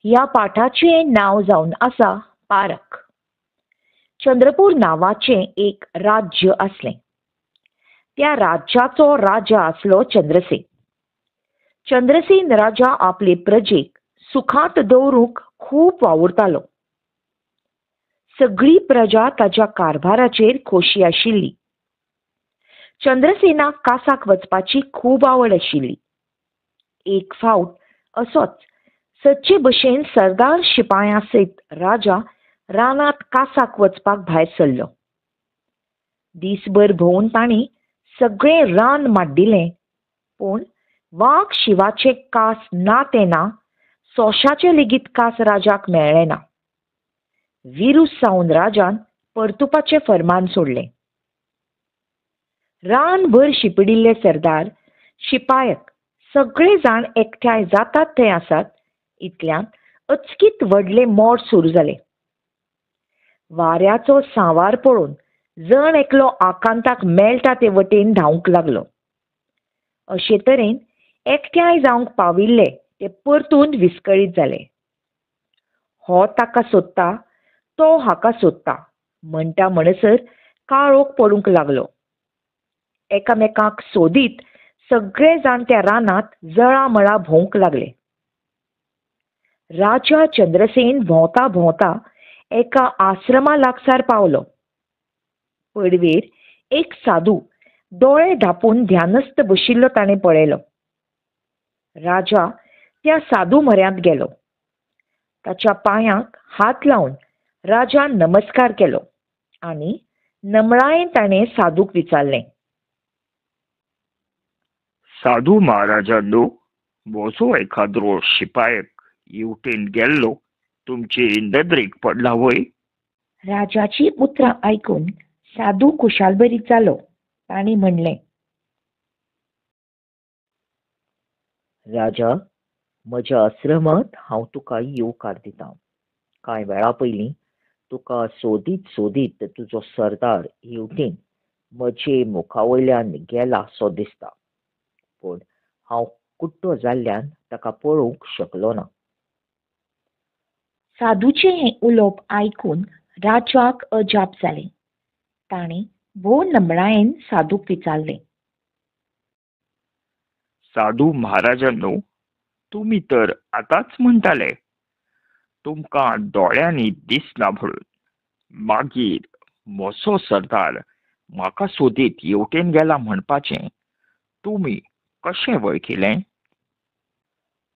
ह्या पाठाचें नांव जावन आसा पारख. चंद्रपूर नांवाचें एक राज्य आसलें. त्या राज्याचो राजा आसलो चंद्रसेन. चंद्रसेन राजा आपले प्रजेक सुखांत दवरूंक खूब वावुरतालो. सगळी प्रजा ताच्या कारभाराचेर खोशी आशिल्ली. चंद्रसेनाक कासाक वचपाची खूब आवड आशिल्ली. एक फावट असोच सदचे भशेन सरदार शिपायां सयत राजा रानांत कासाक वचपाक भायर सरलो. दीसभर भोंवून तांणी सगळें रान माड्डिलें, पूण वाघ शिवाचे कास ना ते ना, सोंशाचे लेगीत कास राजाक मेळ्ळे ना. विरूस जावन राजान परतुपाचें फर्मान सोडलें. रानभर शिंपडिल्ले सरदार शिपायक सगळे जाण एकठांय जातात थंय आसात इतल्यांत अचकीत व्हडलें मोड सुरू जालें. वाऱ्याचो सांवार पळोवन जण एकलो आकांताक मेळटा ते वटेन धांवंक लागलो. अशे तरेन एकठांय जावंक पाविल्ले ते परतून विस्कळीत जाले. हो ताका सोदता, तो हाका सोदता म्हणटा म्हणसर काळोख पडूंक लागलो. एकामेकांक सोदीत सगळे जाण त्या रानांत जळामळा भोंवंक लागले. राजा चंद्रसेन भोंवता भोंवता एका आश्रमा लागसार पावलो. पडवेर एक साधू दोळे धांपून ध्यानस्थ बशिल्लो ताणें पळयलो. राजा त्या साधू म्हऱ्यांत गेलो. ताच्या पांयांक हात लावन राजान नमस्कार केलो आनी नमळायेन ताणें साधूक विचारलें, साधू महाराजांनो, म्हजो एखाद्रो शिपायक येवटेन गेल्लो तुमचे नदरेक पडला वय? राजाची उतरां आयकून साधू खुशालभरीत जालो. तांणी म्हणलें, राजा, म्हज्या आश्रमांत हांव तुका येवकार दितां. कांय वेळा पयलीं तुका सोदीत सोदीत तुजो सरदार येवटेन म्हजे मुखा वयल्यान गेला सो दिसता, पूण हांव कुड्डो जाल्ल्यान ताका पळोवंक शकलो ना. साधूचें हें उलोवप आयकून राजाक अजाप जालें. ताणें भोव नमळायेन साधूक विचारलें, साधू महाराजांनो, तुमी तर आतांच म्हणटाले तुमकां दोळ्यांनी दिसना म्हणून. मागीर म्हजो सरदार म्हाका सोदीत येवटेन गेला म्हणपाचें तुमी कशें वळखिलें?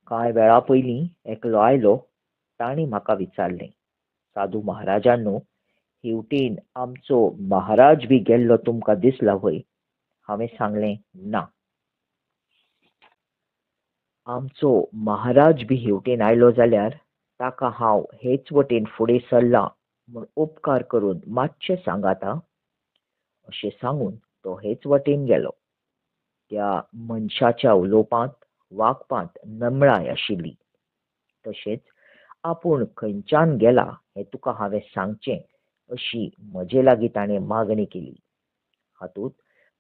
कांय वेळा पयलीं एकलो आयलो. तांणी म्हाका विचारलें, साधू महाराजांनो, हेवटेन आमचो महाराज बी गेल्लो तुमकां दिसला वय? हांवें सांगलें, ना. आमचो महाराज बी हेवटेन आयलो जाल्यार ताका हांव हेच वटेन फुडें सरलां म्हूण उपकार करून मातशें सांगात आं. अशें सांगून तो हेच वटेन गेलो. त्या मनशाच्या उलोवपांत वागपांत नमळाय आशिल्ली. तशेंच आपूण खंयच्यान गेला हें तुका हांवें सांगचें अशी म्हजे लागीं ताणें मागणी केली. हातूंत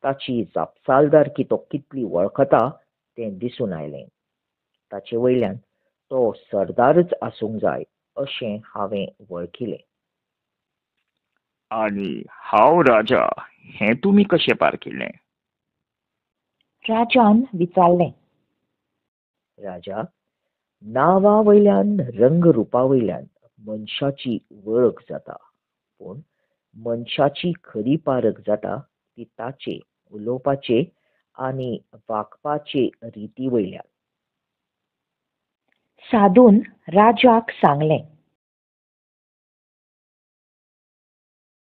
ताची जापसालदारकी तो कितली वळखता तें दिसून आयलें. ताचे वयल्यान तो सरदारच आसूंक जाय अशें हांवें वळखिलें. आनी हांव राजा हें तुमी कशें पारखिल्लें? राजान विचारलें. राजा, नांवा वयल्यान रंगरुपा वयल्यान मनशाची वळख जाता, पूण मनशाची खरी पारख जाता ती ताचे उलोवपाचे आनी वागपाचे रिती वयल्यान. साधून राजाक सांगलें,